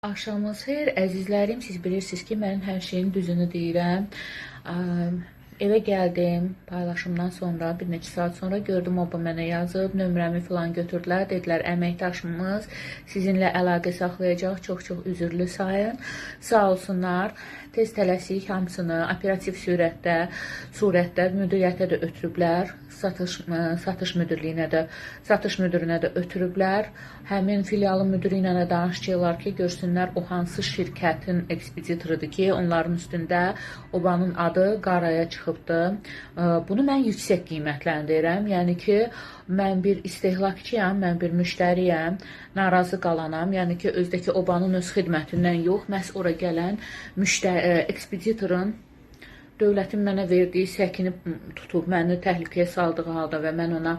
Axşamınız xeyir, əzizlərim. Siz bilirsiniz ki, mən hər şeyin düzünü deyirəm. Evə gəldim, paylaşımdan sonra, bir neçə saat sonra gördüm, o mənə yazıb, nömrəmi falan götürdülər. Dedilər, əməkdaşımız sizinlə əlaqə saxlayacaq, çox-çox üzürlü sayın. Sağ olsunlar, tez tələsik hamısını operativ surətdə müdiriyyətə də ötürüblər. Satış müdürlüyünə də, satış müdürünə də ötürüblər. Həmin filialın müdürü ilə də danışacaqlar ki, görsünlər o hansı şirkətin ekspeditorudur ki, onların üstündə obanın adı qaraya çıxıbdır. Bunu mən yüksək qiymətləndirirəm. Yəni ki, mən bir istehlakçıyam, mən bir müştəriyəm, narazı qalanam. Yəni ki, özdəki obanın öz xidmətindən yox, məhz ora gələn ekspeditorun dövlətin mənə verdiyi səkini tutub, məni təhlükəyə saldığı halda və mən ona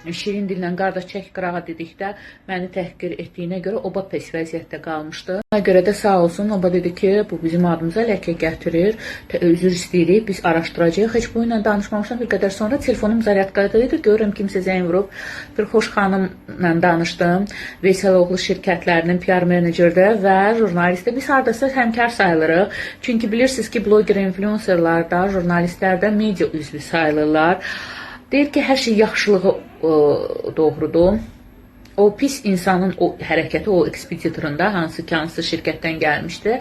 şirin dillə qardaş çək qırağa dedikdə məni təhqir etdiyinə görə oba pis vəziyyətdə qalmışdı. Ona görə də sağ olsun, oba dedi ki, bu bizim adımıza ləkə gətirir, üzr istəyirik, biz araşdıracağıq. Heç bu ilə danışmamışam, bir qədər sonra telefonum zaryadqadaydı, görürəm kimsə zəng vurub. Bir xoş xanımla danışdım, Veysəloğlu şirkətlərinin PR menecerdə və jurnalistdə. Biz hardasa həmkar sayılırıq. Çünki bilirsiniz ki, bloger influencerlarda, jurnalistlərdə media üzvü sayılırlar. Deyir ki, hər şey yaxşılığı doğrudur. O pis insanın o hərəkəti, o ekspeditorunda, hansı şirkətdən gəlmişdi,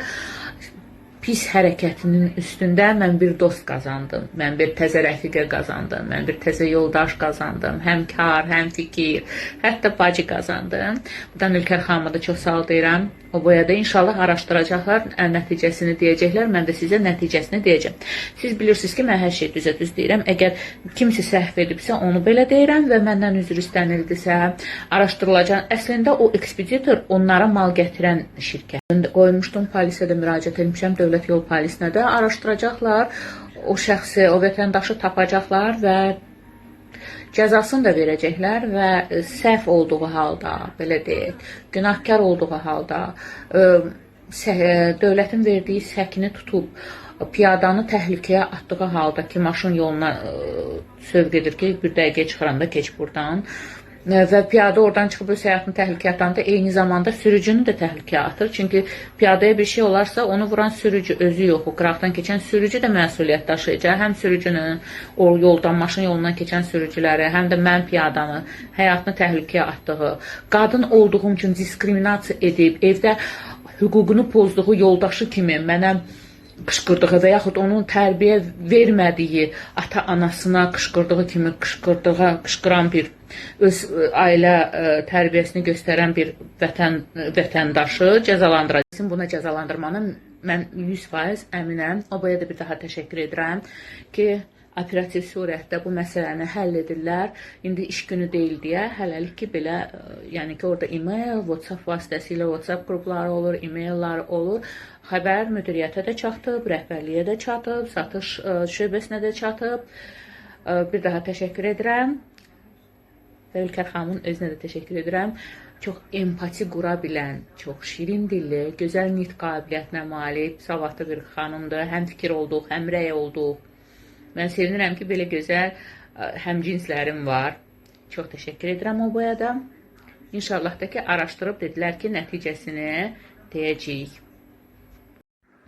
pis hərəkətinin üstündə mən bir dost qazandım, mən bir təzə rəfiqə qazandım, mən bir təzə yoldaş qazandım, həm kar, həm fikir, hətta bacı qazandım. Buradan Ülkər xanıma da çox sağ ol deyirəm. O boyada inşallah araşdıracaqlar, nəticəsini deyəcəklər, mən də sizə nəticəsini deyəcəm. Siz bilirsiniz ki, mən hər şey düz deyirəm. Əgər kimsə səhv edibsə, onu belə deyirəm və məndən üzr istənildisə, araşdırılacaq. Əslində o ekspeditor onlara mal gətirən şirkət. Qoymuşdum, polisə də müraciət etmişəm, dövlət yol polisinə də araşdıracaqlar. O şəxsi, o vətəndaşı tapacaqlar və cəzasını da verəcəklər və səhv olduğu halda, belə deyək, günahkar olduğu halda, dövlətin verdiyi səkini tutub, piyadanı təhlükəyə atdığı halda ki, maşın yoluna sövq edir ki, bir dəqiqə çıxıranda keç buradan və piyada oradan çıxıb öz həyatını təhlükəyə atanda eyni zamanda sürücünü də təhlükəyə atır. Çünki piyadaya bir şey olarsa onu vuran sürücü özü yox, o qıraqdan keçən sürücü də məsuliyyət daşıyacaq. Həm sürücünün, o yoldan, maşın yolundan keçən sürücüləri, həm də mən piyadanı həyatını təhlükəyə atdığı, qadın olduğum üçün diskriminasiya edib, evdə hüququnu pozduğu yoldaşı kimi mənə qışqırdığı və yaxud onun tərbiyə vermədiyi ata-anasına qışqırdığı kimi qışqıran bir öz ailə tərbiyəsini göstərən bir vətəndaşı cəzalandıracaq. Buna cəzalandırmanı mən 100% əminəm. Obaya da bir daha təşəkkür edirəm ki, operativ surətdə bu məsələni həll edirlər. İndi iş günü deyil deyə hələlik ki, belə, yəni ki, orada e-mail, WhatsApp vasitəsilə WhatsApp qrupları olur, e-maillər olur. Xəbər müdiriyyətə də çatıb, rəhbərliyə də çatıb, satış şöbəsinə də çatıb. Bir daha təşəkkür edirəm və Ülkər xanımın özünə də təşəkkür edirəm. Çox empati qura bilən, çox şirin dilli, gözəl nitq qabiliyyətinə malik, savadlı bir xanımdır. Həm fikir olduq, həm rəy olduq. Mən sevinirəm ki, belə gözəl həmcinslərim var. Çox təşəkkür edirəm o boyada. İnşallah da ki, araşdırıb dedilər ki, nəticəsini deyəcəyik.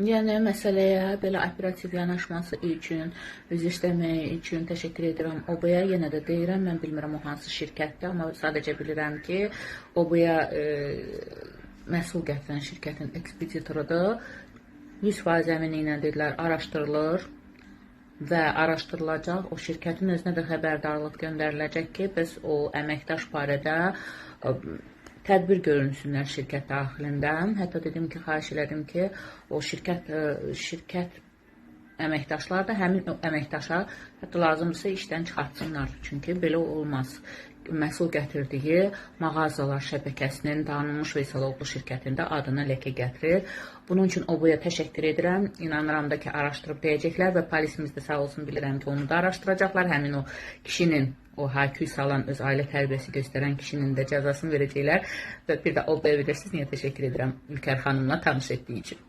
Yəni, məsələyə belə operativ yanaşması üçün, üzr istəməyi üçün təşəkkür edirəm OBA-ya. Yenə də deyirəm, mən bilmirəm o hansı şirkətdir, amma sadəcə bilirəm ki, OBA məhsul gətirən şirkətin ekspeditorudur. 100% əminliklə dedilər, araşdırılır və araşdırılacaq. O şirkətin özünə də xəbərdarlıq göndəriləcək ki, bəs o əməkdaş barədə tədbir görünsünlər şirkət daxilində. Hətta dedim ki, xahiş elədim ki, o şirkət əməkdaşlar da həmin əməkdaşa hətta lazımdırsa işdən çıxartsınlar. Çünki belə olmaz. Məhsul gətirdiyi mağazalar şəbəkəsinin tanınmış Veysəloğlu şirkətində adına ləkə gətirir. Bunun üçün OBA-ya təşəkkür edirəm. İnanıram da ki, araşdırıb deyəcəklər və polisimiz də sağ olsun, bilirəm ki, onu da araşdıracaqlar. Həmin o kişinin, o hakü salan, öz ailə tərbiyəsi göstərən kişinin də cəzasını verəcəklər. Və bir də OBA-ya bilirsiniz, niyə təşəkkür edirəm Ülkər xanımla tanış etdiyi üçün.